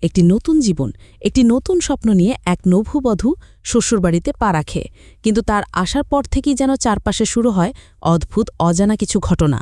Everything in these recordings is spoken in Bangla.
একটি নতুন জীবন, একটি নতুন স্বপ্ন নিয়ে এক নভুবধূ শ্বশুরবাড়িতে পা রাখে, কিন্তু তার আসার পর থেকেই যেন চারপাশে শুরু হয় অদ্ভুত অজানা কিছু ঘটনা।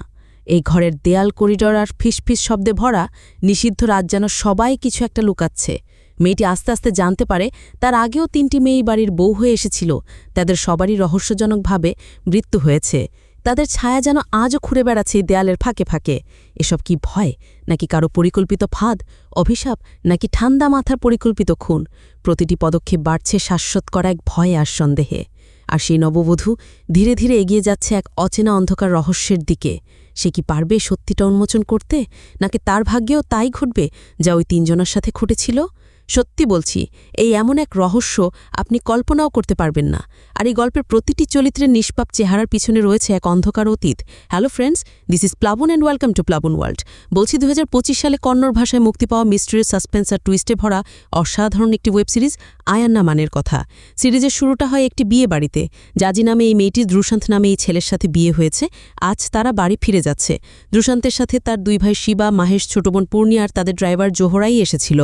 এই ঘরের দেয়াল, করিডর আর ফিসফিস শব্দে ভরা নিষিদ্ধ রাত যেন সবাই কিছু একটা লুকাচ্ছে। মেয়েটি আস্তে আস্তে জানতে পারে তার আগেও ৩টি মেয়ে বাড়ির বউ হয়ে এসেছিল, তাদের সবারই রহস্যজনকভাবে মৃত্যু হয়েছে। তাদের ছায়া যেন আজও ঘুরে বেড়াচ্ছে দেয়ালের ফাঁকে ফাঁকে। এসব কি ভয়, নাকি কারো পরিকল্পিত ফাঁদ, অভিশাপ, নাকি ঠান্ডা মাথার পরিকল্পিত খুন? প্রতিটি পদক্ষেপ বাড়ছে শাশ্বত করা এক ভয়ে আর সন্দেহে। আর সেই নববধূ ধীরে ধীরে এগিয়ে যাচ্ছে এক অচেনা অন্ধকার রহস্যের দিকে। সে কি পারবে সত্যিটা উন্মোচন করতে, নাকি তার ভাগ্যেও তাই ঘটবে যা ওই ৩জনের সাথে ঘটেছিল? সত্যি বলছি, এই এমন এক রহস্য আপনি কল্পনাও করতে পারবেন না। আর এই গল্পের প্রতিটি চরিত্রের নিষ্পাপ চেহারার পিছনে রয়েছে এক অন্ধকার অতীত। হ্যালো ফ্রেন্ডস, দিস ইজ প্লাবন অ্যান্ড ওয়েলকাম টু প্লাবন ওয়ার্ল্ড। বলছি 2025 সালে কন্নড় ভাষায় মুক্তি পাওয়া মিস্ট্রি, সাসপেন্স আর টুইস্টে ভরা অসাধারণ একটি ওয়েব সিরিজ আয়ান্না মানের কথা। সিরিজের শুরুটা হয় একটি বিয়ে বাড়িতে। জাজি নামে এই মেয়েটি দ্রুশান্ত নামে এই ছেলের সাথে বিয়ে হয়েছে। আজ তারা বাড়ি ফিরে যাচ্ছে। দ্রুশান্তের সাথে তার 2 ভাই শিবা, মাহেশ, ছোট বোন পূর্ণি আর তাদের ড্রাইভার জোহরাই এসেছিল।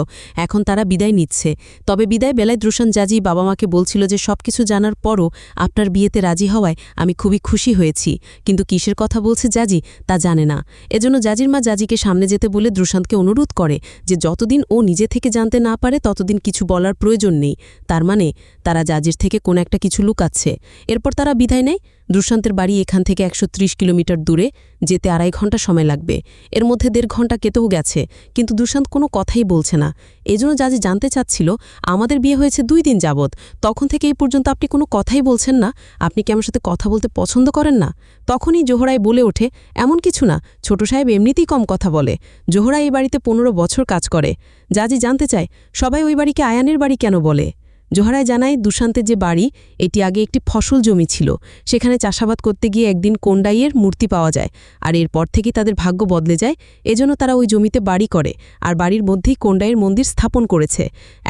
এখন তারা বিদায় নিচ্ছে। তবে বিদায় বেলায় দ্রুশান্ত জাজি বাবা মাকে বলছিল যে সবকিছু জানার পরও আপনার বিয়েতে রাজি হওয়ায় আমি খুবই খুশি হয়েছি, কিন্তু কিসের কথা বলছে জাজি তা জানে না। এজন্য জাজির মা জাজিকে সামনে যেতে বলে দ্রুশান্তকে অনুরোধ করে যে যতদিন ও নিজে থেকে জানতে না পারে ততদিন কিছু বলার প্রয়োজন নেই। তার মানে তারা জাজির থেকে কোনো একটা কিছু লুকাচ্ছে। এরপর তারা বিদায় নেয়। দ্রুশান্তের বাড়ি এখান থেকে 130 কিলোমিটার দূরে, যেতে 2.5 ঘন্টা সময় লাগবে। এর মধ্যে 1.5 ঘন্টা কেটেও গেছে, কিন্তু দ্রুশান্ত কোনো কথাই বলছে না। এজন্য জাজি জানতে চাচ্ছিল, আমাদের বিয়ে হয়েছে 2 দিন যাবৎ, তখন থেকে এই পর্যন্ত আপনি কোনো কথাই বলছেন না। আপনি কি আমার সাথে কথা বলতে পছন্দ করেন না? তখনই জোহরাই বলে ওঠে, এমন কিছু না, ছোট সাহেব এমনিতেই কম কথা বলে। জোহরা এই বাড়িতে 15 বছর কাজ করে। জাজি জানতে চায়, সবাই ওই বাড়িকে আয়ানের বাড়ি কেন বলে? জোহরায় জানায়, দুশান্তের যে বাড়ি, এটি আগে একটি ফসল জমি ছিল। সেখানে চাষাবাদ করতে গিয়ে একদিন কোন্ডাইয়ের মূর্তি পাওয়া যায়, আর এরপর থেকেই তাদের ভাগ্য বদলে যায়। এজন্য তারা ওই জমিতে বাড়ি করে, আর বাড়ির মধ্যেই কোন্ডাইয়ের মন্দির স্থাপন করেছে।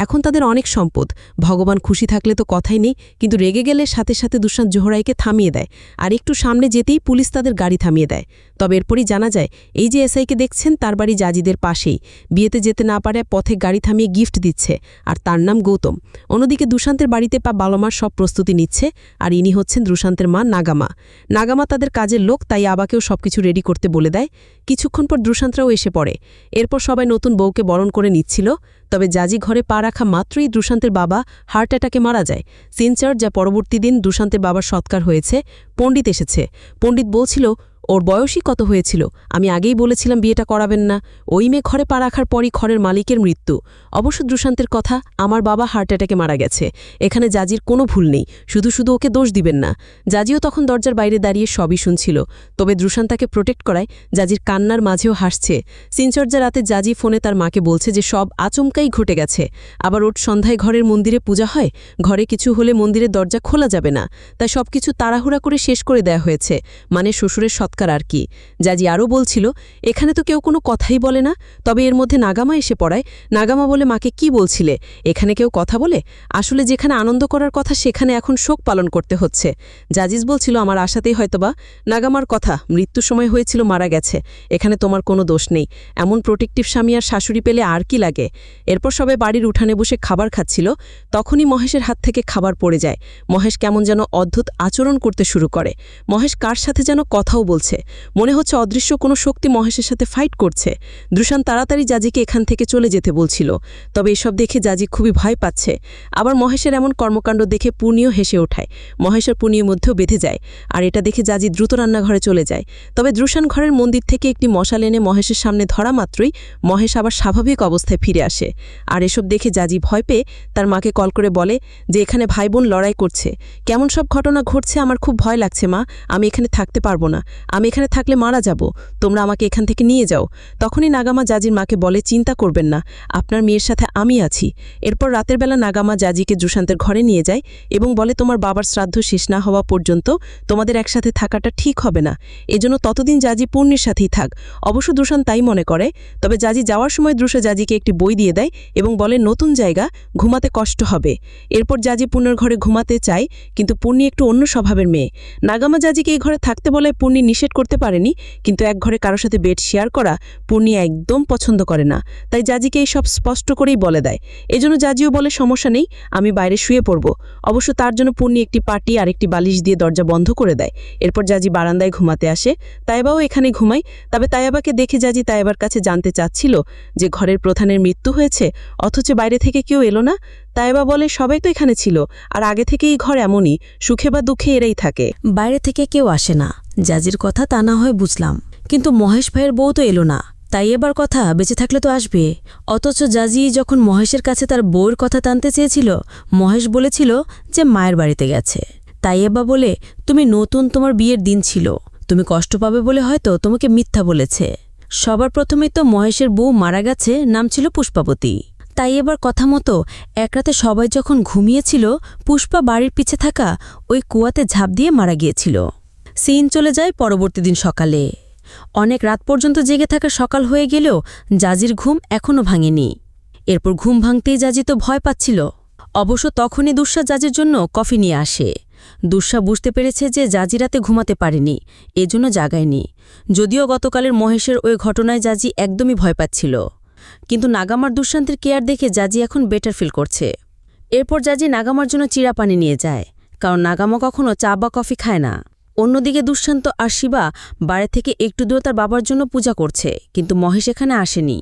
এখন তাদের অনেক সম্পদ। ভগবান খুশি থাকলে তো কথাই নেই, কিন্তু রেগে গেলে সাথে সাথে দুশান্ত জোহরাইকে থামিয়ে দেয়। আর একটু সামনে যেতেই পুলিশ তাদের গাড়ি থামিয়ে দেয়। তবে এরপরই জানা যায়, এই যে এসআইকে দেখছেন তার বাড়ি জাজিদের পাশেই। বিয়েতে যেতে না পারে পথে গাড়ি থামিয়ে গিফট দিচ্ছে, আর তার নাম গৌতম। অন্যদিকে দুশান্তের বাড়িতে বাবা-মার সব প্রস্তুতি নিচ্ছে, আর ইনি হচ্ছেন দুশান্তের মা নাগামা। নাগামা তাদের কাজের লোক, তাই আবাকেও সবকিছু রেডি করতে বলে দেয়। কিছুক্ষণ পর দুশান্তরাও এসে পড়ে। এরপর সবাই নতুন বউকে বরণ করে নিচ্ছিল। তবে জাজি ঘরে পা রাখা মাত্রই দুশান্তের বাবা হার্ট অ্যাটাকে মারা যায়। সিনচার, যা পরবর্তী দিন দুশান্তের বাবার সৎকার হয়েছে। পণ্ডিত এসেছে। পণ্ডিত বলছিল, ওর বয়সই কত হয়েছিল, আমি আগেই বলেছিলাম বিয়েটা করাবেন না। ওই মেয়ে ঘরে পা রাখার পরই ঘরের মালিকের মৃত্যু। অবশ্য দুশান্তের কথা, আমার বাবা হার্ট অ্যাটাকে মারা গেছে, এখানে জাজির কোনো ভুল নেই, শুধু শুধু ওকে দোষ দিবেন না। জাজিও তখন দরজার বাইরে দাঁড়িয়ে সবই শুনছিল। তবে দ্রুশান্ত তাকে প্রোটেক্ট করায়, জাজির কান্নার মাঝেও হাসছে। সিনচর্যা রাতে জাজি ফোনে তার মাকে বলছে যে সব আচমকাই ঘটে গেছে। আবার ওর সন্ধ্যায় ঘরের মন্দিরে পূজা হয়, ঘরে কিছু হলে মন্দিরের দরজা খোলা যাবে না, তাই সবকিছু তাড়াহুড়া করে শেষ করে দেয়া হয়েছে, মানে শ্বশুরের আর কি। জাজি আরও বলছিল, এখানে তো কেউ কোনো কথাই বলে না। তবে এর মধ্যে নাগামা এসে পড়ায়। নাগামা বলে, মাকে কি বলছিলে, এখানে কেউ কথা বলে? আসলে যেখানে আনন্দ করার কথা সেখানে এখন শোক পালন করতে হচ্ছে। জাজিজ বলছিল, আমার আশাতেই হয়তোবা। নাগামার কথা, মৃত্যুর সময় হয়েছিল, মারা গেছে, এখানে তোমার কোনো দোষ নেই। এমন প্রোটেক্টিভ স্বামী আর শাশুড়ি পেলে আর কি লাগে। এরপর সবাই বাড়ির উঠানে বসে খাবার খাচ্ছিল। তখনই মহেশের হাত থেকে খাবার পড়ে যায়। মহেশ কেমন যেন অদ্ভুত আচরণ করতে শুরু করে। মহেশ কার সাথে যেন কথাও বলছে। মনে হচ্ছে অদৃশ্য কোনো শক্তি মহেশের সাথে ফাইট করছে। দ্রুশান্ত তাড়াতাড়ি জাজিকে এখান থেকে চলে যেতে বলছিল। তবে এসব দেখে জাজি খুবই ভয় পাচ্ছে। আবার মহেশের এমন কর্মকাণ্ড দেখে পূর্ণিও হেসে ওঠায়। মহেশ আর পূর্ণির মধ্যেও বেঁধে যায়। আর এটা দেখে জাজি দ্রুত রান্নাঘরে চলে যায়। তবে দ্রুশান্ত ঘরের মন্দির থেকে একটি মশাল এনে মহেশের সামনে ধরা মাত্রই মহেশ আবার স্বাভাবিক অবস্থায় ফিরে আসে। আর এসব দেখে জাজি ভয় পেয়ে তার মাকে কল করে বলে যে এখানে ভাই বোন লড়াই করছে, কেমন সব ঘটনা ঘটছে, আমার খুব ভয় লাগছে মা, আমি এখানে থাকতে পারবো না, আমি এখানে থাকলে মারা যাব, তোমরা আমাকে এখান থেকে নিয়ে যাও। তখনই নাগামা জাজির মাকে বলে, চিন্তা করবেন না, আপনার মেয়ের সাথে আমি আছি। এরপর রাতের বেলা নাগামা জাজিকে দুশান্তের ঘরে নিয়ে যায় এবং বলে, তোমার বাবার শ্রাদ্ধ শেষ না হওয়া পর্যন্ত তোমাদের একসাথে থাকাটা ঠিক হবে না, এজন্য ততদিন জাজি পূর্ণির সাথেই থাক। অবশ্য দুশান্ত তাই মনে করে। তবে জাজি যাওয়ার সময় দ্রুশা জাজিকে একটি বই দিয়ে দেয় এবং বলে, নতুন জায়গা, ঘুমাতে কষ্ট হবে। এরপর জাজি পূর্ণের ঘরে ঘুমাতে চায়, কিন্তু পূর্ণি একটু অন্য স্বভাবের মেয়ে। নাগামা জাজিকে এই ঘরে থাকতে বলে পূর্ণি নিষেধ করতে পারেনি, কিন্তু এক ঘরে কারোর সাথে বেড শেয়ার করা পূর্ণি একদম পছন্দ করে না। তাই জাজিকে এই সব স্পষ্ট করেই বলে দেয়। এজন্য জাজিও বলে সমস্যা নেই, আমি বাইরে শুয়ে পড়ব। অবশ্য তার জন্য পূর্ণি একটি পাটি আর একটি বালিশ দিয়ে দরজা বন্ধ করে দেয়। এরপর জাজি বারান্দায় ঘুমাতে আসে, তাইবাও এখানে ঘুমায়। তবে তাইবাকে দেখে জাজি তাইবার কাছে জানতে চাচ্ছিল যে ঘরের প্রধানের মৃত্যু হয়েছে, অথচ বাইরে থেকে কেউ এলো না। তাইবা বলে সবাই তো এখানে ছিল, আর আগে থেকেই ঘর এমনই, সুখে বা দুঃখে এরাই থাকে। বাইরে থেকে কেউ আসে না, জাজির কথা তা না হয় বুঝলাম, কিন্তু মহেশ ভাইয়ের বউ তো এলো না, তাই এবার কথা বেঁচে থাকলে তো আসবে। অথচ জাজি যখন মহেশের কাছে তার বউয়ের কথা টানতে চেয়েছিল, মহেশ বলেছিল যে মায়ের বাড়িতে গেছে। তাই এবার বলে, তুমি নতুন, তোমার বিয়ের দিন ছিল, তুমি কষ্ট পাবে বলে হয়তো তোমাকে মিথ্যা বলেছে। সবার প্রথমেই তো মহেশের বউ মারা গেছে, নাম ছিল পুষ্পাবতী। তাই এবার কথা মতো এক রাতে সবাই যখন ঘুমিয়েছিল, পুষ্পা বাড়ির পিছে থাকা ওই কুয়াতে ঝাঁপ দিয়ে মারা গিয়েছিল। সিন চলে যায় পরবর্তী দিন সকালে। অনেক রাত পর্যন্ত জেগে থাকা সকাল হয়ে গেলেও জাজির ঘুম এখনও ভাঙেনি। এরপর ঘুম ভাঙতেই জাজি তো ভয় পাচ্ছিল। অবশ্য তখনই দুঃসা জাজির জন্য কফি নিয়ে আসে। দুঃসা বুঝতে পেরেছে যে জাজি রাতে ঘুমাতে পারেনি, এজন্য জাগায়নি। যদিও গতকালের মহেশের ওই ঘটনায় জাজি একদমই ভয় পাচ্ছিল, কিন্তু নাগামার দুঃশান্তির কেয়ার দেখে জাজি এখন বেটার ফিল করছে। এরপর জাজি নাগামার জন্য চিরা পানি নিয়ে যায়, কারণ নাগামা কখনো চা বা কফি খায় না। অন্যদিকে দুঃশান্ত আর শিবা বাড়ি থেকে একটু দূরে তার বাবার জন্য পূজা করছে, কিন্তু মহেশ এখানে আসেনি।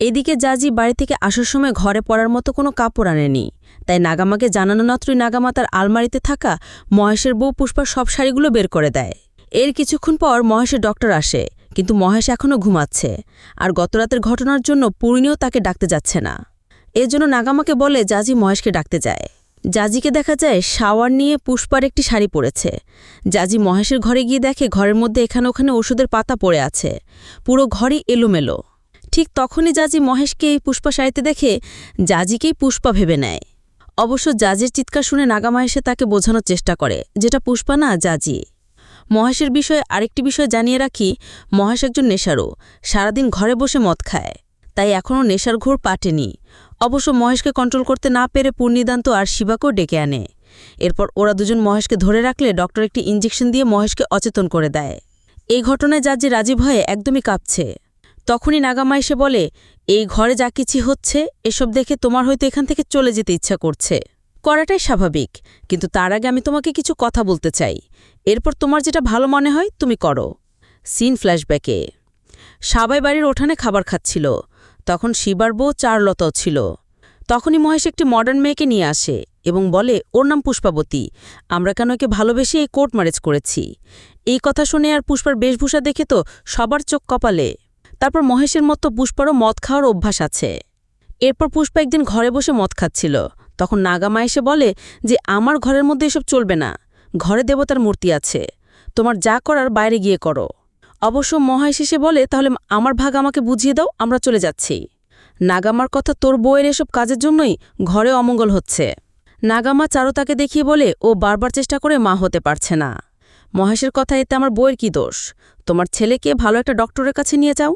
এদিকে জাজি বাড়ি থেকে আসার সময় ঘরে পড়ার মতো কোনো কাপড় আনেনি, তাই নাগামাকে জানানো মাত্রই নাগামা তার আলমারিতে থাকা মহেশের বউ পুষ্পার সব শাড়িগুলো বের করে দেয়। এর কিছুক্ষণ পর মহেশের ডক্টর আসে, কিন্তু মহেশ এখনও ঘুমাচ্ছে, আর গতরাতের ঘটনার জন্য পূর্ণিও তাকে ডাকতে যাচ্ছে না। এর জন্য নাগামাকে বলে জাজি মহেশকে ডাকতে যায়। জাজিকে দেখা যায় শাওয়ার নিয়ে পুষ্পার একটি শাড়ি পরেছে। জাজি মহেশের ঘরে গিয়ে দেখে ঘরের মধ্যে এখানে ওখানে ওষুধের পাতা পড়ে আছে, পুরো ঘরই এলোমেলো। ঠিক তখনই জাজি মহেশকে এই পুষ্পা শাড়িতে দেখে জাজিকেই পুষ্পা ভেবে নেয়। অবশ্য জাজির চিৎকার শুনে নাগামা এসে তাকে বোঝানোর চেষ্টা করে যেটা পুষ্পা না, জাজি। মহেশের বিষয়ে আরেকটি বিষয় জানিয়ে রাখি, মহেশ একজন নেশারও, সারাদিন ঘরে বসে মদ খায়, তাই এখনও নেশার ঘোর পাটেনি। অবশ্য মহেশকে কন্ট্রোল করতে না পেরে পূর্ণিদান্ত আর শিবাকেও ডেকে আনে। এরপর ওরা দুজন মহেশকে ধরে রাখলে ডক্টর একটি ইঞ্জেকশন দিয়ে মহেশকে অচেতন করে দেয়। এই ঘটনায় জাজি রাজি ভয়ে একদমই কাঁপছে। তখনই নাগামা এসে বলে, এই ঘরে যা কিছু হচ্ছে এসব দেখে তোমার হয়তো এখান থেকে চলে যেতে ইচ্ছা করছে, করাটাই স্বাভাবিক, কিন্তু তার আগে আমি তোমাকে কিছু কথা বলতে চাই। এরপর তোমার যেটা ভালো মনে হয় তুমি করো। সিন ফ্ল্যাশব্যাকে সবাই বাড়ির ওঠানে খাবার খাচ্ছিল। তখন শিবার বউ চারুলতাও ছিল। তখনই মহেশ একটি মডার্ন মেয়েকে নিয়ে আসে এবং বলে, ওর নাম পুষ্পাবতী, আমরা কেন একে ভালোবেসে এই কোর্ট ম্যারেজ করেছি। এই কথা শুনে আর পুষ্পার বেশভূষা দেখে তো সবার চোখ কপালে। তারপর মহেশের মতো পুষ্পারও মদ খাওয়ার অভ্যাস আছে। এরপর পুষ্পা একদিন ঘরে বসে মদ খাচ্ছিল, তখন নাগামা এসে বলে যে আমার ঘরের মধ্যে এসব চলবে না, ঘরে দেবতার মূর্তি আছে, তোমার যা করার বাইরে গিয়ে করো। অবশ্য মহেশ এসে বলে, তাহলে আমার ভাগ আমাকে বুঝিয়ে দাও, আমরা চলে যাচ্ছি। নাগামার কথা, তোর বউয়ের এসব কাজের জন্যই ঘরে অমঙ্গল হচ্ছে। নাগামা চারুতাকে দেখিয়ে বলে, ও বারবার চেষ্টা করে মা হতে পারছে না। মহেশের কথা, এতে আমার বউয়ের কি দোষ, তোমার ছেলেকে ভালো একটা ডক্টরের কাছে নিয়ে যাও।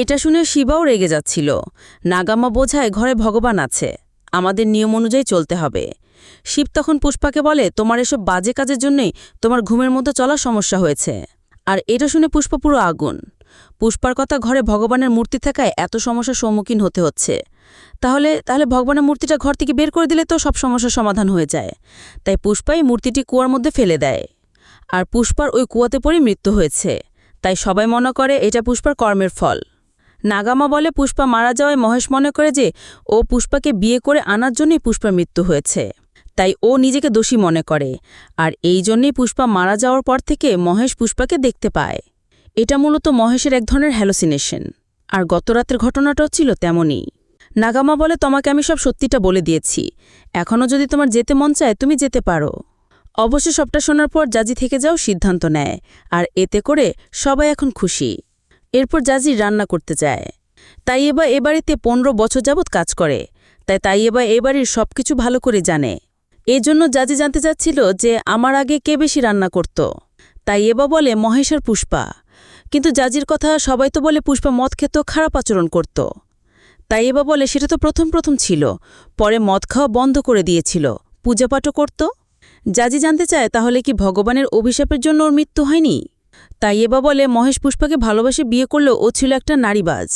এটা শুনে শিবাও রেগে যাচ্ছিল। নাগামা বোঝায় ঘরে ভগবান আছে, আমাদের নিয়ম অনুযায়ী চলতে হবে। শিব তখন পুষ্পাকে বলে, তোমার এসব বাজে কাজের জন্যই তোমার ঘুমের মধ্যে চলার সমস্যা হয়েছে। আর এটা শুনে পুষ্পা পুরো আগুন। পুষ্পার কথা, ঘরে ভগবানের মূর্তি থাকায় এত সমস্যার সম্মুখীন হতে হচ্ছে, তাহলে ভগবানের মূর্তিটা ঘর থেকে বের করে দিলে তো সব সমস্যার সমাধান হয়ে যায়। তাই পুষ্পাই মূর্তিটি কুয়ার মধ্যে ফেলে দেয়, আর পুষ্পার ওই কুয়াতে পড়ে মৃত্যু হয়েছে। তাই সবাই মনে করে এটা পুষ্পার কর্মের ফল। নাগামা বলে, পুষ্পা মারা যাওয়ায় মহেশ মনে করে যে ও পুষ্পাকে বিয়ে করে আনার জন্যই পুষ্পার মৃত্যু হয়েছে, তাই ও নিজেকে দোষী মনে করে। আর এই জন্যই পুষ্পা মারা যাওয়ার পর থেকে মহেশ পুষ্পাকে দেখতে পায়। এটা মূলত মহেশের এক ধরনের হ্যালোসিনেশন। আর গতরাতের ঘটনাটাও ছিল তেমনই। নাগামা বলে, তোমাকে আমি সব সত্যিটা বলে দিয়েছি, এখনও যদি তোমার যেতে মন চায় তুমি যেতে পারো। অবশ্য সবটা শোনার পর জাজি থেকে যাও সিদ্ধান্ত নেয়, আর এতে করে সবাই এখন খুশি। এরপর জাজি রান্না করতে যায়। তাইয়েবা এ বাড়িতে 15 বছর যাবৎ কাজ করে, তাই তাইয়েবা এ বাড়ির সব কিছু ভালো করে জানে। এই জন্য জাজি জানতে চাচ্ছিল যে আমার আগে কে বেশি রান্না করত। তাইয়েবা বলে, মহেশ আর পুষ্পা। কিন্তু জাজির কথা, সবাই তো বলে পুষ্পা মদ খেত, খারাপ আচরণ করত। তাইয়েবা বলে, সেটা তো প্রথম ছিল, পরে মদ খাওয়া বন্ধ করে দিয়েছিল, পূজাপাঠও করত। জাজি জানতে চায়, তাহলে কি ভগবানের অভিশাপের জন্য ওর মৃত্যু হয়নি? তাইয়েবা বলে, মহেশ পুষ্পাকে ভালোবাসে বিয়ে করলেও ও ছিল একটা নারীবাজ।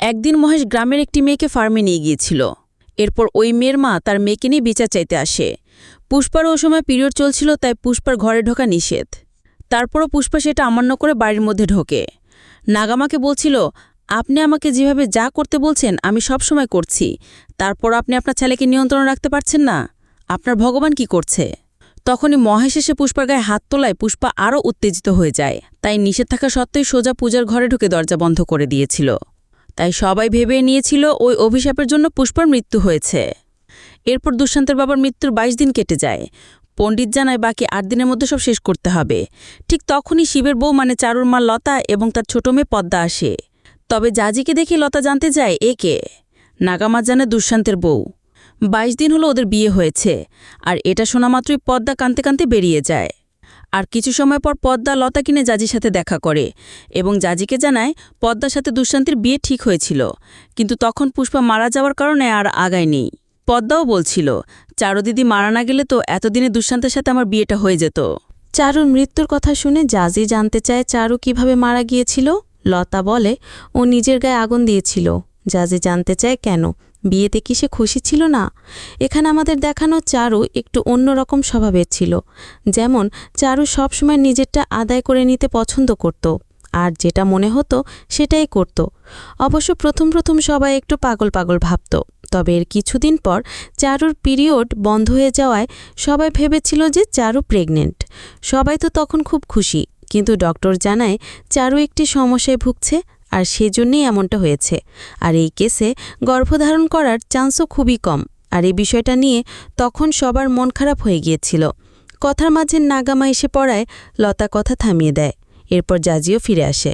একদিন মহেশ গ্রামের একটি মেয়েকে ফার্মে নিয়ে গিয়েছিল। এরপর ওই মেয়ের মা তার মেয়েকে নিয়ে বিচার চাইতে আসে। পুষ্পারও ও সময় পিরিয়ড চলছিল, তাই পুষ্পার ঘরে ঢোকা নিষেধ। তারপরও পুষ্পা সেটা অমান্য করে বাড়ির মধ্যে ঢোকে। নাগামাকে বলছিল, আপনি আমাকে যেভাবে যা করতে বলছেন আমি সব সময় করছি, তারপর আপনি আপনার ছেলেকে নিয়ন্ত্রণ রাখতে পারছেন না, আপনার ভগবান কি করছে? তখনই মহেশ এসে পুষ্পার গায়ে হাত তোলায় পুষ্পা আরও উত্তেজিত হয়ে যায়। তাই নিষেধ থাকা সত্ত্বেই সোজা পূজার ঘরে ঢুকে দরজা বন্ধ করে দিয়েছিল। তাই সবাই ভেবে নিয়েছিল ওই অভিশাপের জন্য পুষ্পার মৃত্যু হয়েছে। এরপর দুষ্যন্তের বাবার মৃত্যুর ২২ দিন কেটে যায়। পণ্ডিত জানায় বাকি ৮ দিনের মধ্যে সব শেষ করতে হবে। ঠিক তখনই শিবের বউ মানে চারুর মা লতা এবং তার ছোট মেয়ে পদ্মা আসে। তবে জাজিকে দেখে লতা জানতে যায় একে। নাগামা জানে দুষ্যন্তের বউ। ২২ দিন হলো ওদের বিয়ে হয়েছে, আর এটা শোনা মাত্রই পদ্মা কাঁদতে কাঁদতে বেরিয়ে যায়। আর কিছু সময় পর পদ্মা লতা কিনে জাজির সাথে দেখা করে এবং জাজিকে জানায় পদ্মার সাথে দুষ্যন্তের বিয়ে ঠিক হয়েছিল, কিন্তু তখন পুষ্পা মারা যাওয়ার কারণে আর আগায়নি। পদ্মাও বলছিল, চারু দিদি মারা না গেলে তো এতদিনে দুষ্যন্তের সাথে আমার বিয়েটা হয়ে যেত। চারুর মৃত্যুর কথা শুনে জাজি জানতে চায় চারু কিভাবে মারা গিয়েছিল। লতা বলে ও নিজের গায়ে আগুন দিয়েছিল। জাজি জানতে চায় কেন, বিয়েতে কি সে খুশি ছিল না? এখানে আমাদের দেখানো চারু একটু অন্যরকম স্বভাবের ছিল। যেমন চারু সবসময় নিজেরটা আদায় করে নিতে পছন্দ করত, আর যেটা মনে হতো সেটাই করত। অবশ্য প্রথম প্রথম সবাই একটু পাগল পাগল ভাবত। তবে এর কিছুদিন পর চারুর পিরিয়ড বন্ধ হয়ে যাওয়ায় সবাই ভেবেছিল যে চারু প্রেগনেন্ট। সবাই তো তখন খুব খুশি, কিন্তু ডক্টর জানায় চারু একটি সমস্যায় ভুগছে, আর সেজন্যই এমনটা হয়েছে। আর এই কেসে গর্ভধারণ করার চান্সও খুবই কম। আর এই বিষয়টা নিয়ে তখন সবার মন খারাপ হয়ে গিয়েছিল। কথার মাঝে নাগামা এসে পড়ায় লতা কথা থামিয়ে দেয়। এরপর জাজিও ফিরে আসে।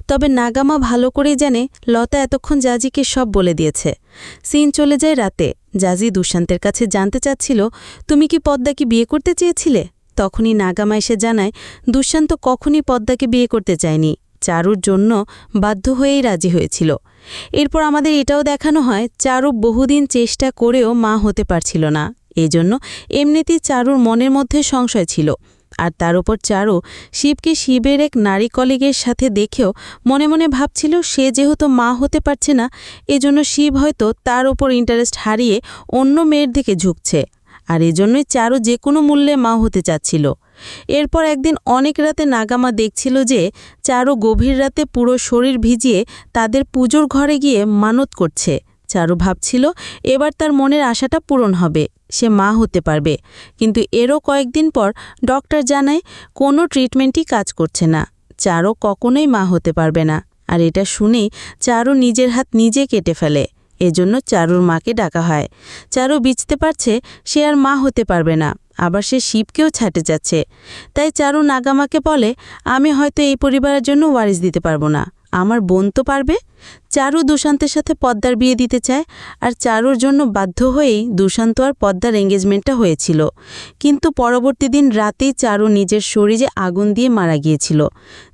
তবে নাগামা ভালো করেই জানে লতা এতক্ষণ জাজিকে সব বলে দিয়েছে। সিন চলে যায় রাতে। জাজি দুষ্যন্তের কাছে জানতে চাচ্ছিল, তুমি কি পদ্মাকে বিয়ে করতে চেয়েছিলে? তখনই নাগামা এসে জানায় দুষ্যন্ত কখনই পদ্মাকে বিয়ে করতে চায়নি, চারুর জন্য বাধ্য হয়েই রাজি হয়েছিল। এরপর আমাদের এটাও দেখানো হয় চারু বহুদিন চেষ্টা করেও মা হতে পারছিল না। এজন্য এমনিতেই চারুর মনের মধ্যে সংশয় ছিল। আর তার উপর চারু শিবকে শিবের এক নারী কলিগের সাথে দেখেও মনে মনে ভাবছিল সে যেহেতু মা হতে পারছে না, এজন্য শিব হয়তো তার উপর ইন্টারেস্ট হারিয়ে অন্য মেয়ের দিকে ঝুঁকছে, আর এজন্যই চারু যে কোনো মূল্যে মা হতে চাচ্ছিল। এরপর একদিন অনেক রাতে নাগামা দেখছিল যে চারু গভীর রাতে পুরো শরীর ভিজিয়ে তাদের পুজোর ঘরে গিয়ে মানত করছে। চারু ভাবছিল এবার তার মনের আশাটা পূরণ হবে, সে মা হতে পারবে। কিন্তু এরও কয়েকদিন পর ডক্টর জানায় কোনো ট্রিটমেন্টই কাজ করছে না, চারু কখনোই মা হতে পারবে না। আর এটা শুনেই চারু নিজের হাত নিজে কেটে ফেলে। এজন্য চারুর মাকে ডাকা হয়। চারু বুঝতে পারছে সে আর মা হতে পারবে না, আবার সে শিবকেও ছাড়তে যাচ্ছে। তাই চারু নাগামাকে বলে, আমি হয়তো এই পরিবারের জন্য ওয়ারিস দিতে পারবো না, আমার বোন তো পারবে। চারু দুষ্যন্তের সাথে পদ্মার বিয়ে দিতে চায়, আর চারুর জন্য বাধ্য হয়েই দুষ্যন্ত আর পদ্মার এঙ্গেজমেন্টটা হয়েছিল। কিন্তু পরবর্তী দিন রাতেই চারু নিজের শরীরে আগুন দিয়ে মারা গিয়েছিল।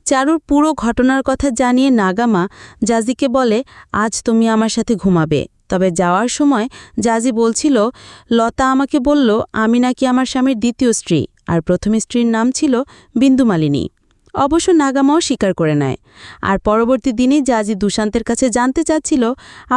চারুর পুরো ঘটনার কথা জানিয়ে নাগামা জাজিকে বলে, আজ তুমি আমার সাথে ঘুমাবে। তবে যাওয়ার সময় জাজি বলছিল, লতা আমাকে বলল আমি নাকি আমার স্বামীর দ্বিতীয় স্ত্রী, আর প্রথম স্ত্রীর নাম ছিল বিন্দুমালিনী। অবশ্য নাগামাও স্বীকার করে নেয়। আর পরবর্তী দিনে জাজি দুষ্যন্তের কাছে জানতে চাচ্ছিল,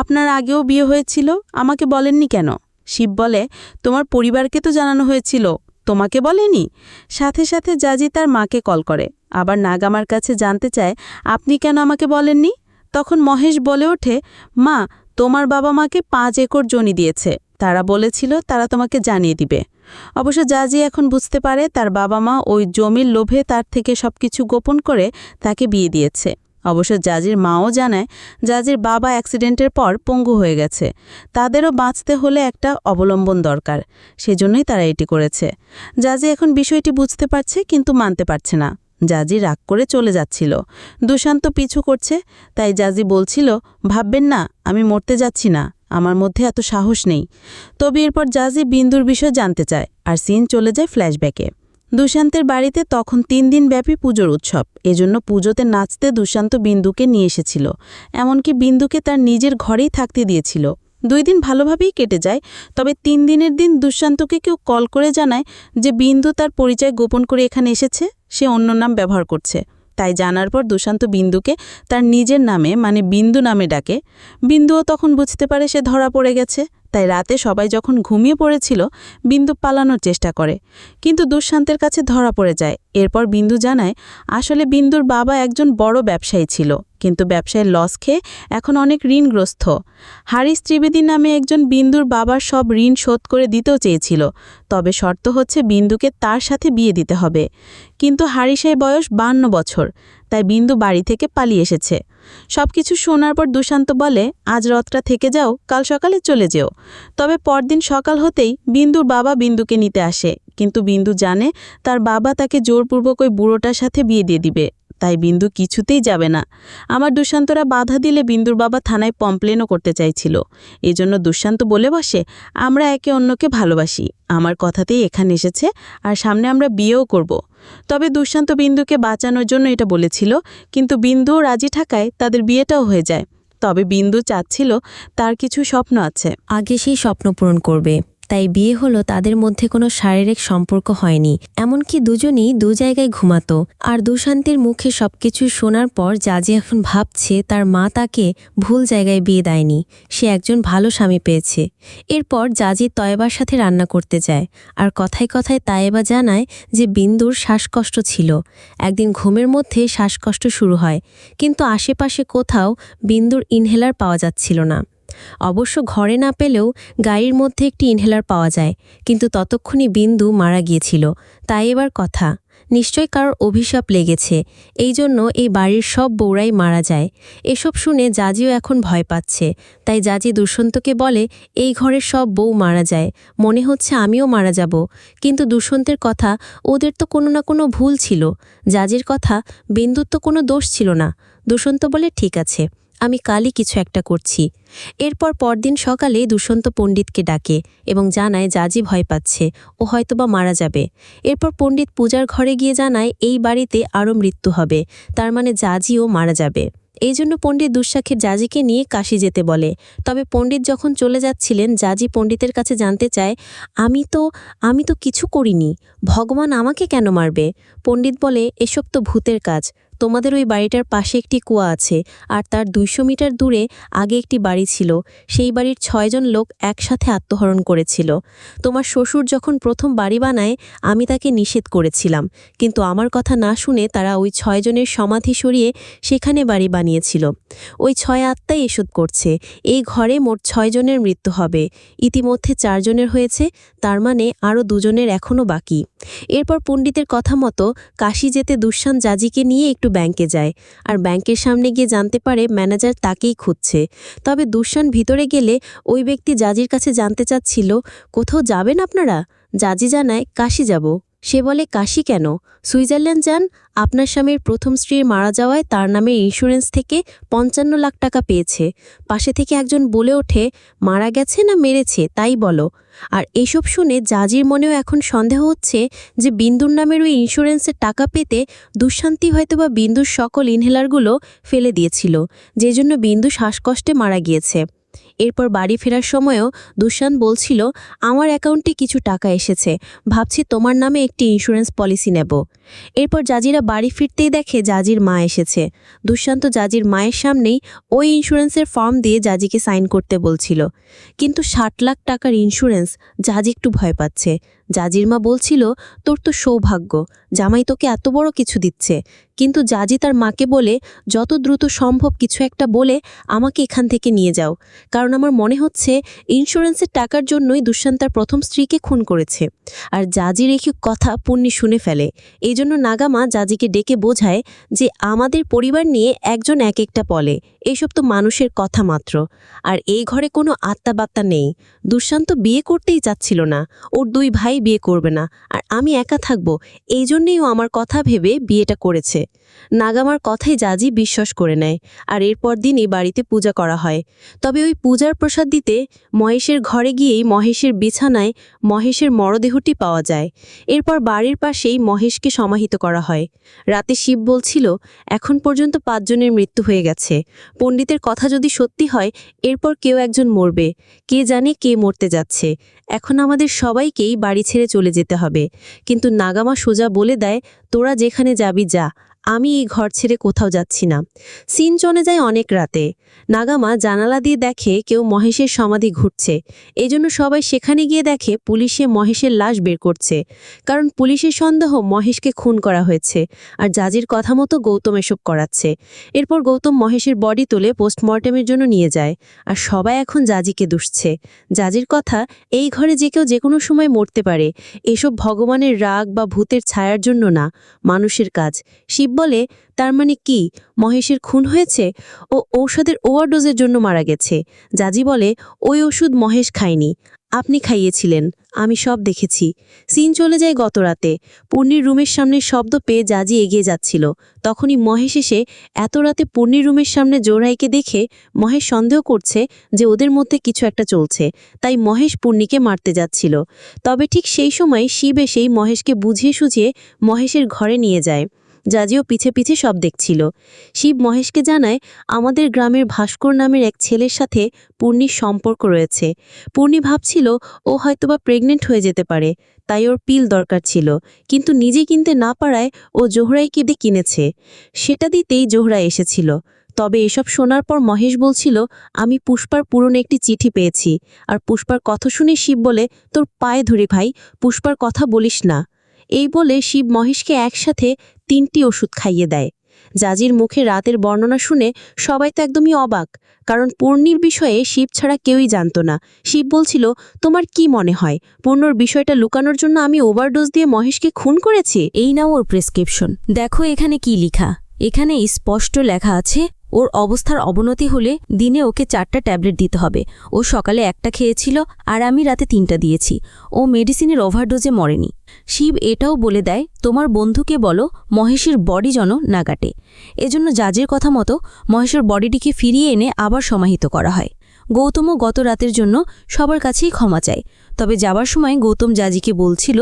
আপনার আগেও বিয়ে হয়েছিল, আমাকে বলেননি কেন? শিব বলে, তোমার পরিবারকে তো জানানো হয়েছিল, তোমাকে বলেনি। সাথে সাথে জাজি তার মাকে কল করে, আবার নাগামার কাছে জানতে চায়, আপনি কেন আমাকে বলেননি? তখন মহেশ বলে ওঠে, মা, তোমার বাবা মাকে 5 একর জমি দিয়েছে, তারা বলেছিল তারা তোমাকে জানিয়ে দিবে। অবশ্য জাজি এখন বুঝতে পারে তার বাবা মা ওই জমির লোভে তার থেকে সবকিছু গোপন করে তাকে বিয়ে দিয়েছে। অবশ্য জাজির মাও জানায় জাজির বাবা অ্যাক্সিডেন্টের পর পঙ্গু হয়ে গেছে, তাদেরও বাঁচতে হলে একটা অবলম্বন দরকার, সেজন্যই তারা এটি করেছে। জাজি এখন বিষয়টি বুঝতে পারছে, কিন্তু মানতে পারছে না। জাজি রাগ করে চলে যাচ্ছিল, দুষ্যন্ত পিছু করছে। তাই জাজি বলছিল, ভাববেন না আমি মরতে যাচ্ছি না, আমার মধ্যে এত সাহস নেই। তবে এরপর জাজি বিন্দুর বিষয় জানতে চায়, আর সিন চলে যায় ফ্ল্যাশব্যাকে। দুষ্যন্তের বাড়িতে তখন 3 দিন ব্যাপী পুজোর উৎসব, এজন্য পুজোতে নাচতে দুষ্যন্ত বিন্দুকে নিয়ে এসেছিল। এমনকি বিন্দুকে তার নিজের ঘরেই থাকতে দিয়েছিল। 2 দিন ভালোভাবেই কেটে যায়। তবে 3 দিনের দিন দুষ্যন্তকে কেউ কল করে জানায় যে বিন্দু তার পরিচয় গোপন করে এখানে এসেছে, সে অন্য নাম ব্যবহার করছে। তাই জানার পর দুষ্যন্ত বিন্দুকে তার নিজের নামে মানে বিন্দু নামে ডাকে। বিন্দুও তখন বুঝতে পারে সে ধরা পড়ে গেছে, তাই রাতে সবাই যখন ঘুমিয়ে পড়েছিল বিন্দু পালানোর চেষ্টা করে, কিন্তু দুঃশান্তের কাছে ধরা পড়ে যায়। এরপর বিন্দু জানায় আসলে বিন্দুর বাবা একজন বড় ব্যবসায়ী ছিল, কিন্তু ব্যবসায় লস খেয়ে এখন অনেক ঋণগ্রস্ত। হারিস ত্রিবেদী নামে একজন বিন্দুর বাবার সব ঋণ শোধ করে দিতেও চেয়েছিল, তবে শর্ত হচ্ছে বিন্দুকে তার সাথে বিয়ে দিতে হবে। কিন্তু হারিসের বয়স 52 বছর, তাই বিন্দু বাড়ি থেকে পালিয়ে এসেছে। সবকিছু শোনার পর দুঃশান্ত বলে আজ রাতটা থেকে যাও, কাল সকালে চলে যেও। তবে পরদিন সকাল হতেই বিন্দুর বাবা বিন্দুকে নিতে আসে, কিন্তু বিন্দু জানে তার বাবা তাকে জোরপূর্বক ওই বুড়োটার সাথে বিয়ে দিয়ে দিবে, তাই বিন্দু কিছুতেই যাবে না। আমার দুঃশান্তরা বাধা দিলে বিন্দুর বাবা থানায় কমপ্লেনও করতে চাইছিল। এজন্য দুঃশান্ত বলে বসে আমরা একে অন্যকে ভালোবাসি, আমার কথাতেই এখানে এসেছে, আর সামনে আমরা বিয়েও করব। তবে দুঃশান্ত বিন্দুকে বাঁচানোর জন্য এটা বলেছিল, কিন্তু বিন্দুও রাজি থাকায় তাদের বিয়েটাও হয়ে যায়। তবে বিন্দু চাচ্ছিল তার কিছু স্বপ্ন আছে। আগে সেই স্বপ্ন পূরণ করবে, তাই বিয়ে হলো তাদের মধ্যে কোনো শারীরিক সম্পর্ক হয়নি। এমনকি দুজনই দু জায়গায় ঘুমাতো। আর দুঃশান্তির মুখে সবকিছু শোনার পর জাজি এখন ভাবছে তার মা তাকে ভুল জায়গায় বিয়ে দেয়নি, সে একজন ভালো স্বামী পেয়েছে। এরপর জাজি তয়েবার সাথে রান্না করতে যায়, আর কথায় কথায় তায়েবা জানায় যে বিন্দুর শ্বাসকষ্ট ছিল। একদিন ঘুমের মধ্যে শ্বাসকষ্ট শুরু হয়, কিন্তু আশেপাশে কোথাও বিন্দুর ইনহেলার পাওয়া যাচ্ছিল না। অবশ্য ঘরে না পেলেও গাড়ির মধ্যে একটি ইনহেলার পাওয়া যায়, কিন্তু ততক্ষণই বিন্দু মারা গিয়েছিল। তাই এবার কথা, নিশ্চয় কারোর অভিশাপ লেগেছে, এই জন্য এই বাড়ির সব বউরাই মারা যায়। এসব শুনে জাজিও এখন ভয় পাচ্ছে, তাই জাজি দুষ্যন্তকে বলে এই ঘরের সব বউ মারা যায়, মনে হচ্ছে আমিও মারা যাব। কিন্তু দুষ্যন্তের কথা, ওদের তো কোনো না কোনো ভুল ছিল। জাজির কথা, বিন্দুর তো কোনো দোষ ছিল না। দুষ্যন্ত বলে ঠিক আছে, আমি কালই কিছু একটা করছি। এরপর পরদিন সকালে দুষ্যন্ত পণ্ডিতকে ডাকে এবং জানায় জাজি ভয় পাচ্ছে, ও হয়তোবা মারা যাবে। এরপর পণ্ডিত পূজার ঘরে গিয়ে জানায় এই বাড়িতে আরও মৃত্যু হবে, তার মানে জাজিও মারা যাবে। এই জন্য পণ্ডিত দুঃসাক্ষের জাজিকে নিয়ে কাশি যেতে বলে। তবে পণ্ডিত যখন চলে যাচ্ছিলেন, জাজি পণ্ডিতের কাছে জানতে চায় আমি তো কিছু করিনি, ভগবান আমাকে কেন মারবে? পণ্ডিত বলে এসব তো ভূতের কাজ। তোমাদের ওই বাড়িটার পাশে একটি কুয়া আছে, আর তার 200 মিটার দূরে আগে একটি বাড়ি ছিল। সেই বাড়ির 6 জন লোক একসাথে আত্মহরণ করেছিল। তোমার শ্বশুর যখন প্রথম বাড়ি বানায় আমি তাকে নিষেধ করেছিলাম, কিন্তু আমার কথা না শুনে তারা ওই 6 জনের সমাধি সরিয়ে সেখানে বাড়ি বানিয়েছিল। ওই 6 আত্মাই এসব করছে। এই ঘরে মোট 6 জনের মৃত্যু হবে। ইতিমধ্যে 4 জনের হয়েছে, তার মানে আরও 2 জনের এখনও বাকি। এরপর পণ্ডিতের কথা মতো কাশি যেতে দুঃশান্ত জাজিকে নিয়ে একটু ব্যাংকে যায়, আর ব্যাংকের সামনে গিয়ে জানতে পারে ম্যানেজার তাকেই খুঁজছে। তবে দুঃশান্ত ভিতরে গেলে ওই ব্যক্তি জাজির কাছে জানতে চাচ্ছিল কোথাও যাবেন আপনারা? জাজি জানায় কাশি যাব। সে বলে কাশি কেন? সুইজারল্যান্ড যান। আপনার স্বামীর প্রথম স্ত্রীর মারা যাওয়ায় তার নামে ইন্স্যুরেন্স থেকে 55 লাখ টাকা পেয়েছে। পাশে থেকে একজন বলে ওঠে মারা গেছে না মেরেছে তাই বলো। আর এসব শুনে জাজির মনেও এখন সন্দেহ হচ্ছে যে বিন্দুর নামের ওই ইন্স্যুরেন্সের টাকা পেতে দুঃশান্তি হয়তোবা বিন্দুর সকল ইনহেলারগুলো ফেলে দিয়েছিল, যে জন্য বিন্দু শ্বাসকষ্টে মারা গিয়েছে। এরপর বাড়ি ফেরার সময়ও দুঃশান্ত বলছিল আমার অ্যাকাউন্টে কিছু টাকা এসেছে, ভাবছি তোমার নামে একটি ইন্স্যুরেন্স পলিসি নেব। এরপর জাজিরা বাড়ি ফিরতেই দেখে জাজির মা এসেছে। দুঃশান্ত জাজির মায়ের সামনেই ওই ইন্স্যুরেন্সের ফর্ম দিয়ে জাজিকে সাইন করতে বলছিল, কিন্তু 60 লাখ টাকার ইন্স্যুরেন্স, জাজি একটু ভয় পাচ্ছে। জাজির মা বলছিল তোর তো সৌভাগ্য, জামাই তোকে এত বড় কিছু দিচ্ছে। কিন্তু জাজি তার মাকে বলে যত দ্রুত সম্ভব কিছু একটা বলে আমাকে এখান থেকে নিয়ে যাও, কারণ আমার মনে হচ্ছে ইন্স্যুরেন্সের টাকার জন্যই দুঃশান্ত তার প্রথম স্ত্রীকে খুন করেছে। আর জাজির এই কথা পুণ্যি শুনে ফেলে। এই জন্য নাগামা জাজিকে ডেকে বোঝায় যে আমাদের পরিবার নিয়ে একজন এক একটা বলে, এইসব তো মানুষের কথা মাত্র। আর এই ঘরে কোনো আত্মাবাত্তা নেই। দুঃশান্ত বিয়ে করতেই চাচ্ছিল না, ওর 2 ভাই বিয়ে করবে না, আর আমি একা থাকবো, এই জন্যেই ও আমার কথা ভেবে বিয়েটা করেছে। নাগামার কথাই জাজি বিশ্বাস করে নেয়, আর এরপর দিনই বাড়িতে পূজা করা হয়। তবে ওই পূজার প্রসাদ দিতে মহেশের ঘরে গিয়েই মহেশের বিছানায় মহেশের মরদেহটি পাওয়া যায়। এরপর বাড়ির পাশেই মহেশকে সমাহিত করা হয়। রাতে শিব বলছিল এখন পর্যন্ত 5 জনের মৃত্যু হয়ে গেছে। পণ্ডিতের কথা যদি সত্যি হয় এরপর কেউ একজন মরবে, কে জানে কে মরতে যাচ্ছে। এখন আমাদের সবাইকেই বাড়ি ছেড়ে চলে যেতে হবে। কিন্তু নাগামা সোজা বলে দেয় তোরা যেখানে যাবি যা, আমি এই ঘর ছেড়ে কোথাও যাচ্ছি না। সিন চলে যায় অনেক রাতে। নাগামা জানালা দিয়ে দেখে কেউ মহেশের সমাধি ঘুরছে। এই জন্য সবাই সেখানে গিয়ে দেখে পুলিশে মহেশের লাশ বের করছে, কারণ পুলিশের সন্দেহ মহেশকে খুন করা হয়েছে, আর জাজির কথা মতো গৌতম এসব করাচ্ছে। এরপর গৌতম মহেশের বডি তুলে পোস্টমর্টেমের জন্য নিয়ে যায়, আর সবাই এখন জাজিকে দুষছে। জাজির কথা, এই ঘরে যে কেউ যে কোনো সময় মরতে পারে, এসব ভগবানের রাগ বা ভূতের ছায়ার জন্য না, মানুষের কাজ। শিব বলে, তার মানে কি মহেশের খুন হয়েছে? ও ঔষধের ওভারডোজের জন্য মারা গেছে। জাজি বলে, ওই ওষুধ মহেশ খায়নি, আপনি খাইয়েছিলেন, আমি সব দেখেছি। সিন চলে যায় গত রাতে। পূর্ণির রুমের সামনে শব্দ পেয়ে জাজি এগিয়ে যাচ্ছিল। তখনই মহেশ এসে এত রাতে পূর্ণির রুমের সামনে জোহরাইকে দেখে মহেশ সন্দেহ করছে যে ওদের মধ্যে কিছু একটা চলছে, তাই মহেশ পূর্ণিকে মারতে যাচ্ছিল। তবে ঠিক সেই সময় শিব এসেই মহেশকে বুঝিয়ে সুঝিয়ে মহেশের ঘরে নিয়ে যায়। জাজিও পিছে পিছে সব দেখছিল। শিব মহেশকে জানায়, আমাদের গ্রামের ভাস্কর নামের এক ছেলের সাথে পূর্ণির সম্পর্ক রয়েছে। পূর্ণি ভাবছিল ও হয়তোবা প্রেগনেন্ট হয়ে যেতে পারে, তাই ওর পিল দরকার ছিল, কিন্তু নিজে কিনতে না পারায় ও জোহরাইকে দিয়ে কিনেছে। সেটা দিতেই জোহরাই এসেছিল। তবে এসব শোনার পর মহেশ বলছিল, আমি পুষ্পার পুরনো একটি চিঠি পেয়েছি। আর পুষ্পার কথা শুনে শিব বলে, তোর পায়ে ধরে ভাই, পুষ্পার কথা বলিস না। এই বলে শিব মহেশকে একসাথে 3টি ওষুধ খাইয়ে দেয়। জাজির মুখে রাতের বর্ণনা শুনে সবাই তো একদমই অবাক, কারণ পূর্ণির বিষয়ে শিব ছাড়া কেউই জানত না। শিব বলছিল, তোমার কি মনে হয় পূর্ণর বিষয়টা লুকানোর জন্য আমি ওভারডোজ দিয়ে মহেশকে খুন করেছি? এই নাও ওর প্রেসক্রিপশন, দেখো এখানে কি লিখা। এখানে স্পষ্ট লেখা আছে, ওর অবস্থার অবনতি হলে দিনে ওকে 4টা ট্যাবলেট দিতে হবে। ও সকালে 1টা খেয়েছিল, আর আমি রাতে 3টা দিয়েছি। ও মেডিসিনের ওভারডোজে মরেনি। শিব এটাও বলে দেয়, তোমার বন্ধুকে বলো মহেশের বডি যেন না কাটে। এজন্য জাজের কথা মতো মহেশের বডিটিকে ফিরিয়ে এনে আবার সমাহিত করা হয়। গৌতমও গত রাতের জন্য সবার কাছেই ক্ষমা চায়। তবে যাবার সময় গৌতম জাজিকে বলছিল,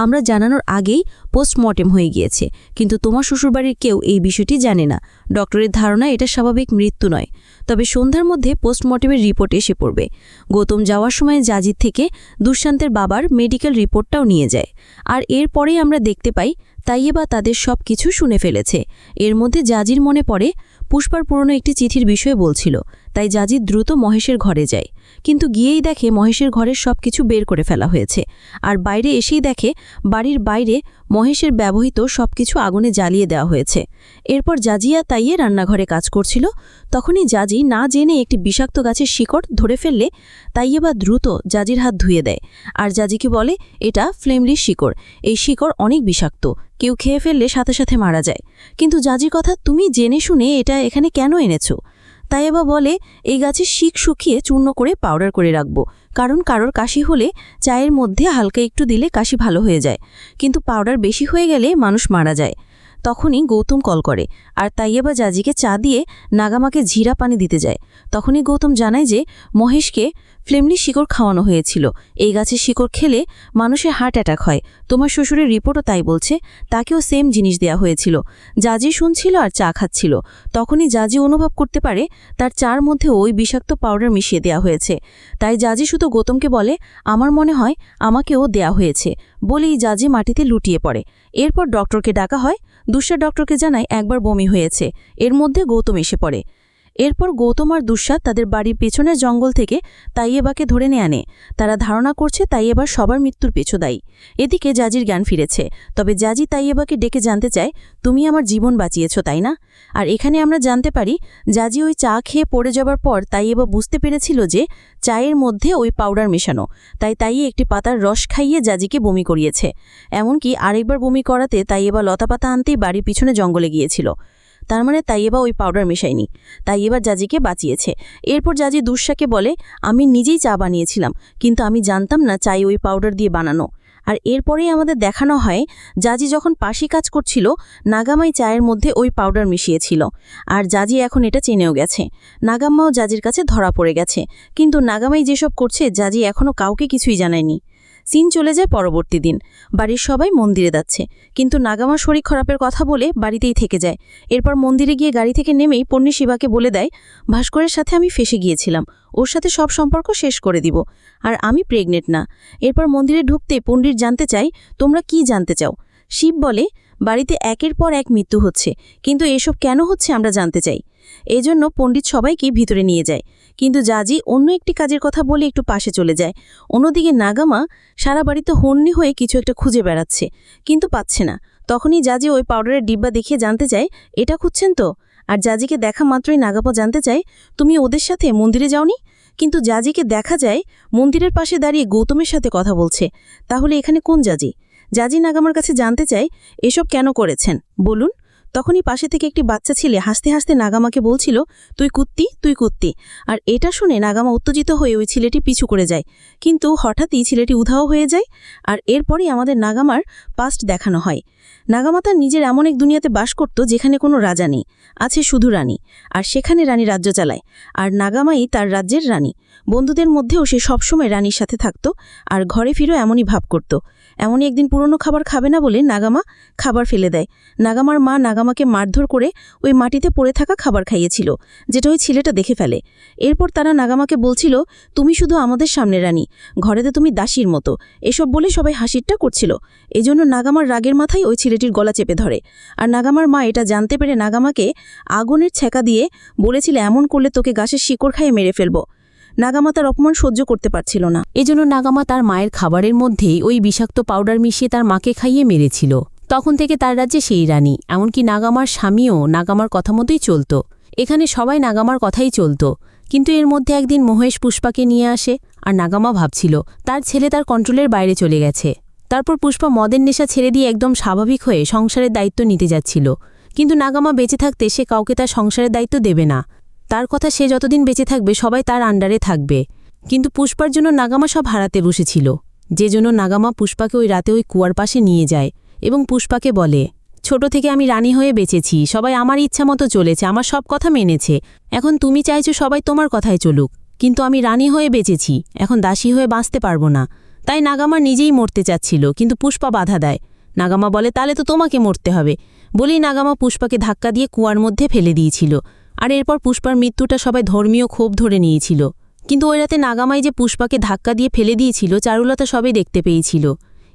আমরা জানানোর আগেই পোস্টমর্টেম হয়ে গিয়েছে, কিন্তু তোমার শ্বশুরবাড়ির কেউ এই বিষয়টি জানে না। ডক্টরের ধারণা এটা স্বাভাবিক মৃত্যু নয়। তবে সন্ধ্যার মধ্যে পোস্টমর্টেমের রিপোর্ট এসে পড়বে। গৌতম যাওয়ার সময় জাজির থেকে দুষ্যন্তের বাবার মেডিকেল রিপোর্টটাও নিয়ে যায়। আর এরপরেই আমরা দেখতে পাই তাইয়েবা তাদের সব কিছু শুনে ফেলেছে। এর মধ্যে জাজির মনে পড়ে পুষ্পার পুরনো একটি চিঠির বিষয়ে বলছিল, তাই জাজি দ্রুত মহেশের ঘরে যায়। কিন্তু গিয়েই দেখে মহেশের ঘরের সব কিছু বের করে ফেলা হয়েছে। আর বাইরে এসেই দেখে বাড়ির বাইরে মহেশের ব্যবহৃত সবকিছু আগুনে জ্বালিয়ে দেওয়া হয়েছে। এরপর জাজিয়া তাইয়ে রান্নাঘরে কাজ করছিল। তখনই জাজি না জেনে একটি বিষাক্ত গাছের শিকড় ধরে ফেললে তাইয়েবা দ্রুত জাজির হাত ধুয়ে দেয়। আর জাজিকে বলে, এটা ফ্লেমলির শিকড়, এই শিকড় অনেক বিষাক্ত, কেউ খেয়ে ফেললে সাথে সাথে মারা যায়। কিন্তু জাজির কথা, তুমি জেনে শুনে এটা এখানে কেন এনেছো? তাইয়েবা বলে, এই গাছের শিক শুকিয়ে চূর্ণ করে পাউডার করে রাখবো, কারণ কারোর কাশি হলে চায়ের মধ্যে হালকা একটু দিলে কাশি ভালো হয়ে যায়, কিন্তু পাউডার বেশি হয়ে গেলে মানুষ মারা যায়। তখনই গৌতম কল করে, আর তাইয়েবা জাজিকে চা দিয়ে নাগামাকে ঝিরা পানি দিতে যায়। তখনই গৌতম জানায় যে মহেশকে ফ্লেমলি শিকড় খাওয়ানো হয়েছিল। এই গাছের শিকড় খেলে মানুষের হার্ট অ্যাটাক হয়। তোমার শ্বশুরের রিপোর্টও তাই বলছে, তাকেও সেম জিনিস দেয়া হয়েছিল। জাজি শুনছিল আর চা খাচ্ছিল। তখনই জাজি অনুভব করতে পারে তার চার মধ্যে ওই বিষাক্ত পাউডার মিশিয়ে দেয়া হয়েছে। তাই জাজি শুধু গৌতমকে বলে, আমার মনে হয় আমাকেও দেয়া হয়েছে, বলেই জাজি মাটিতে লুটিয়ে পড়ে। এরপর ডক্টরকে ডাকা হয়। দুষ্যা ডক্টরকে জানায় একবার বমি হয়েছে। এর মধ্যে গৌতম এসে পড়ে। এরপর গৌতম আর দুষ্যা তাদের বাড়ির পেছনের জঙ্গল থেকে তাইয়েবাকে ধরে নিয়ে আনে। তারা ধারণা করছে তাইয়েবা সবার মৃত্যুর পেছু দায়ী। এদিকে জাজির জ্ঞান ফিরেছে। তবে জাজি তাইয়েবাকে ডেকে জানতে চায়, তুমি আমার জীবন বাঁচিয়েছ তাই না? আর এখানে আমরা জানতে পারি জাজি ওই চা খেয়ে পড়ে যাবার পর তাইয়েবা বুঝতে পেরেছিল যে চায়ের মধ্যে ওই পাউডার মেশানো। তাই তাইয়ে একটি পাতার রস খাইয়ে জাজিকে বমি করিয়েছে। এমনকি আরেকবার বমি করাতে তাইয়েবা লতাপাতা আনতেই বাড়ির পিছনে জঙ্গলে গিয়েছিল। তার মানে তাইয়েবা ওই পাউডার মেশায়নি, তাইয়েবা জাজিকে বাঁচিয়েছে। এরপর জাজি দুষ্যাকে বলে, আমি নিজেই চা বানিয়েছিলাম, কিন্তু আমি জানতাম না চাই ওই পাউডার দিয়ে বানানো। আর এরপরেই আমাদের দেখানো হয় জাজি যখন পাশি কাজ করছিল নাগামাই চায়ের মধ্যে ওই পাউডার মিশিয়েছিল। আর জাজি এখন এটা চেনেও গেছে। নাগাম্মাও জাজির কাছে ধরা পড়ে গেছে। কিন্তু নাগামাই যেসব করছে জাজি এখনও কাউকে কিছুই জানায়নি। সিন চলে যায় পরবর্তী দিন। বাড়ির সবাই মন্দিরে যাচ্ছে, কিন্তু নাগামা শরীর খারাপের কথা বলে বাড়িতেই থেকে যায়। এরপর মন্দিরে গিয়ে গাড়ি থেকে নেমেই পন্নী শিবাকে বলে দেয়, ভাস্করের সাথে আমি ফেসে গিয়েছিলাম, ওর সাথে সব সম্পর্ক শেষ করে দিব, আর আমি প্রেগনেন্ট না। এরপর মন্দিরে ঢুকতে পণ্ডিত জানতে চাই, তোমরা কি জানতে চাও? শিব বলে, বাড়িতে একের পর এক মৃত্যু হচ্ছে, কিন্তু এসব কেন হচ্ছে আমরা জানতে চাই। এজন্য পণ্ডিত সবাইকে ভিতরে নিয়ে যায়, কিন্তু জাজি অন্য একটি কাজের কথা বলে একটু পাশে চলে যায়। অন্যদিকে নাগামা সারা বাড়িতে হন্যে হয়ে কিছু একটা খুঁজে বেড়াচ্ছে, কিন্তু পাচ্ছে না। তখনই জাজি ওই পাউডারের ডিব্বা দেখিয়ে জানতে চায়, এটা খুঁজছেন তো? আর জাজিকে দেখা মাত্রই নাগাপা জানতে চায়, তুমি ওদের সাথে মন্দিরে যাওনি? কিন্তু জাজিকে দেখা যায় মন্দিরের পাশে দাঁড়িয়ে গৌতমের সাথে কথা বলছে। তাহলে এখানে কোন জাজি? জাজি নাগামার কাছে জানতে চায়, এসব কেন করেছেন বলুন। তখনই পাশে থেকে একটি বাচ্চা ছেলে হাসতে হাসতে নাগামাকে বলছিল, তুই কুত্তি, তুই কুত্তি। আর এটা শুনে নাগামা উত্তেজিত হয়ে ওই ছেলেটি পিছু করে যায়, কিন্তু হঠাৎই ছেলেটি উধাও হয়ে যায়। আর এরপরই আমাদের নাগামার পাস্ট দেখানো হয়। নাগামা তার নিজের এমন এক দুনিয়াতে বাস করত যেখানে কোনো রাজা নেই, আছে শুধু রানী। আর সেখানে রানী রাজ্য চালায়, আর নাগামাই তার রাজ্যের রানী। বন্ধুদের মধ্যেও সে সবসময় রানীর সাথে থাকত, আর ঘরে ফিরেও এমনই ভাব করত। এমনই একদিন পুরনো খাবার খাবে না বলে নাগামা খাবার ফেলে দেয়। নাগামার মা নাগামাকে মারধর করে ওই মাটিতে পড়ে থাকা খাবার খাইয়েছিল, যেটা ওই ছেলেটা দেখে ফেলে। এরপর তারা নাগামাকে বলছিল, তুমি শুধু আমাদের সামনে রানী, ঘরেতে তুমি দাসীর মতো। এসব বলে সবাই হাসিটা করছিল। এজন্য নাগামার রাগের মাথায় ওই ছেলেটির গলা চেপে ধরে। আর নাগামার মা এটা জানতে পেরে নাগামাকে আগুনের ছ্যাঁকা দিয়ে বলেছিল, এমন করলে তোকে গাছের শিকড় খাইয়ে মেরে ফেলব। নাগামা তার অপমান সহ্য করতে পারছিল না। এজন্য নাগামা তার মায়ের খাবারের মধ্যেই ওই বিষাক্ত পাউডার মিশিয়ে তার মাকে খাইয়ে মেরেছিল। তখন থেকে তার রাজ্যে সেই রানী, এমনকি নাগামার স্বামীও নাগামার কথা মতোই চলত। এখানে সবাই নাগামার কথাই চলত। কিন্তু এর মধ্যে একদিন মহেশ পুষ্পাকে নিয়ে আসে, আর নাগামা ভাবছিল তার ছেলে তার কন্ট্রোলের বাইরে চলে গেছে। তারপর পুষ্পা মদের নেশা ছেড়ে দিয়ে একদম স্বাভাবিক হয়ে সংসারের দায়িত্ব নিতে যাচ্ছিল। কিন্তু নাগামা বেঁচে থাকতে সে কাউকে তার সংসারের দায়িত্ব দেবে না। তার কথা, সে যতদিন বেঁচে থাকবে সবাই তার আন্ডারে থাকবে। কিন্তু পুষ্পার জন্য নাগামা সব হারাতে বসেছিল, যে জন্য নাগামা পুষ্পাকে ওই রাতে ওই কুয়ার পাশে নিয়ে যায় এবং পুষ্পাকে বলে, ছোট থেকে আমি রানী হয়ে বেঁচেছি, সবাই আমার ইচ্ছা মতো চলেছে, আমার সব কথা মেনেছে। এখন তুমি চাইছো সবাই তোমার কথায় চলুক, কিন্তু আমি রানী হয়ে বেঁচেছি, এখন দাসী হয়ে বাঁচতে পারবো না। তাই নাগামা নিজেই মরতে চাচ্ছিল, কিন্তু পুষ্পা বাধা দেয়। নাগামা বলে, তাহলে তো তোমাকে মরতে হবে। বলেই নাগামা পুষ্পাকে ধাক্কা দিয়ে কুয়ার মধ্যে ফেলে দিয়েছিল। আর এরপর পুষ্পার মৃত্যুটা সবাই ধর্মীয় ক্ষোভ ধরে নিয়েছিল। কিন্তু ওই রাতে নাগামাই যে পুষ্পাকে ধাক্কা দিয়ে ফেলে দিয়েছিল চারুলতা সবাই দেখতে পেয়েছিল।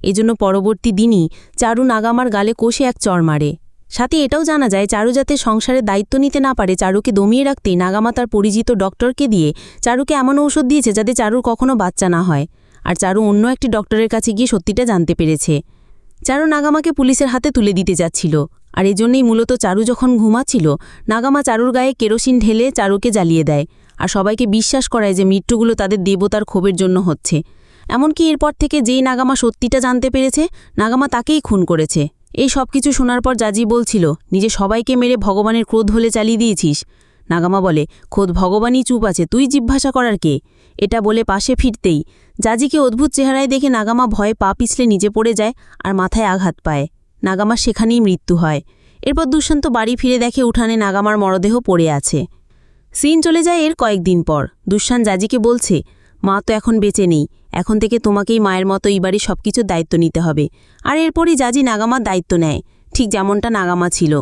এজন্য পরবর্তী দিনই চারু নাগামার গালে কষে এক চড় মারে। সাথে এটাও জানা যায় চারু যাতে সংসারের দায়িত্ব নিতে না পারে, চারুকে দমিয়ে রাখতেই নাগামা তার পরিচিত ডক্টরকে দিয়ে চারুকে এমন ঔষধ দিয়েছে যাতে চারুর কখনো বাচ্চা না হয়। আর চারু অন্য একটি ডক্টরের কাছে গিয়ে সত্যিটা জানতে পেরেছে। চারু নাগামাকে পুলিশের হাতে তুলে দিতে যাচ্ছিল। আর এজন্যই মূলত চারু যখন ঘুমাচ্ছিল, নাগামা চারুর গায়ে কেরোসিন ঢেলে চারুকে জ্বালিয়ে দেয়, আর সবাইকে বিশ্বাস করায় যে মৃত্যুগুলো তাদের দেবতার ক্ষোভের জন্য হচ্ছে। এমনকি এরপর থেকে যেই নাগামা সত্যিটা জানতে পেরেছে, নাগামা তাকেই খুন করেছে। এই সব কিছু শোনার পর জাজি বলছিল, নিজে সবাইকে মেরে ভগবানের ক্রোধ হলে চালিয়ে দিয়েছিস। নাগামা বলে, খোদ ভগবানই চুপ আছে, তুই জিজ্ঞাসা করার কে? এটা বলে পাশে ফিরতেই জাজিকে অদ্ভুত চেহারায় দেখে নাগামা ভয়ে পা পিছলে নিচে পড়ে যায় আর মাথায় আঘাত পায়। নাগামার সেখানেই মৃত্যু হয়। এরপর দুষ্যন্ত বাড়ি ফিরে দেখে উঠানে নাগামার মরদেহ পড়ে আছে। সিন চলে যায় এর কয়েকদিন পর। দুষ্যান্ত জাজিকে বলছে, মা তো এখন বেঁচে নেই, এখন থেকে তোমাকেই মায়ের মতো এই বাড়ির সব কিছুর দায়িত্ব নিতে হবে। আর এরপরই জাজি নাগামার দায়িত্ব নেয়, ঠিক যেমনটা নাগামা ছিল।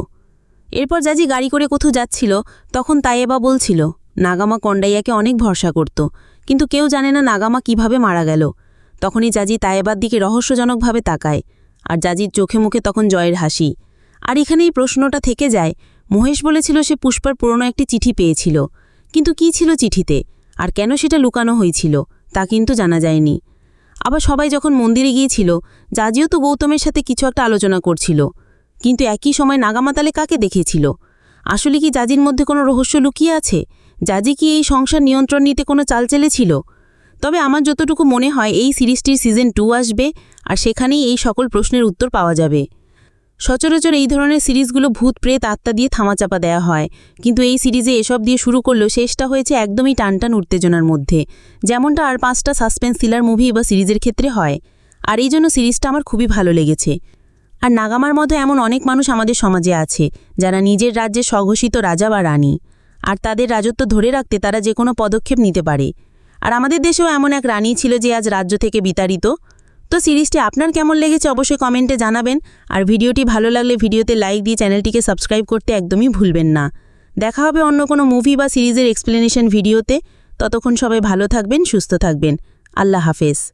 এরপর জাজি গাড়ি করে কোথাও যাচ্ছিল, তখন তাইয়েবা বলছিল, নাগামা কন্ডাইয়াকে অনেক ভরসা করত, কিন্তু কেউ জানে না নাগামা কিভাবে মারা গেল। তখনই জাজি তাইয়েবার দিকে রহস্যজনকভাবে তাকায়, আর জাজির চোখে মুখে তখন জয়ের হাসি। আর এখানেই প্রশ্নটা থেকে যায়, মহেশ বলেছিল সে পুষ্পার পুরনো একটি চিঠি পেয়েছিল, কিন্তু কি ছিল চিঠিতে আর কেন সেটা লুকানো হয়েছিল তা কিন্তু জানা যায়নি। আবার সবাই যখন মন্দিরে গিয়েছিল, জাজিও তো গৌতমের সাথে কিছু একটা আলোচনা করছিল, কিন্তু একই সময় নাগামা তালে কাকে দেখেছিল? আসলে কি জাজির মধ্যে কোনো রহস্য লুকিয়ে আছে? জাজি কি এই সংসার নিয়ন্ত্রণ নিতে কোনো চাল চেলেছিল? তবে আমার যতটুকু মনে হয় এই সিরিজটির সিজন 2 আসবে, আর সেখানেই এই সকল প্রশ্নের উত্তর পাওয়া যাবে। সচরাচর এই ধরনের সিরিজগুলো ভূত প্রেত আত্মা দিয়ে থামাচাপা দেওয়া হয়, কিন্তু এই সিরিজে এসব দিয়ে শুরু করলেও শেষটা হয়েছে একদমই টানটান উত্তেজনার মধ্যে, যেমনটা আর 5টা সাসপেন্স থ্রিলার মুভি বা সিরিজের ক্ষেত্রে হয়। আর এই জন্য সিরিজটা আমার খুবই ভালো লেগেছে। আর নাগামার মতো এমন অনেক মানুষ আমাদের সমাজে আছে যারা নিজের রাজ্যে স্বঘোষিত রাজা বা রানী, আর তাদের রাজত্ব ধরে রাখতে তারা যে কোনো পদক্ষেপ নিতে পারে। আর আমাদের দেশেও এমন এক রানী ছিল যে আজ রাজ্য থেকে বিতাড়িত। তো সিরিজটি আপনার কেমন লেগেছে অবশ্যই কমেন্টে জানাবেন। আর ভিডিওটি ভালো লাগলে ভিডিওতে লাইক দিয়ে চ্যানেলটিকে সাবস্ক্রাইব করতে একদমই ভুলবেন না। দেখা হবে অন্য কোনো মুভি বা সিরিজের এক্সপ্লেনেশন ভিডিওতে। ততক্ষণ সবাই ভালো থাকবেন, সুস্থ থাকবেন। আল্লাহ হাফেজ।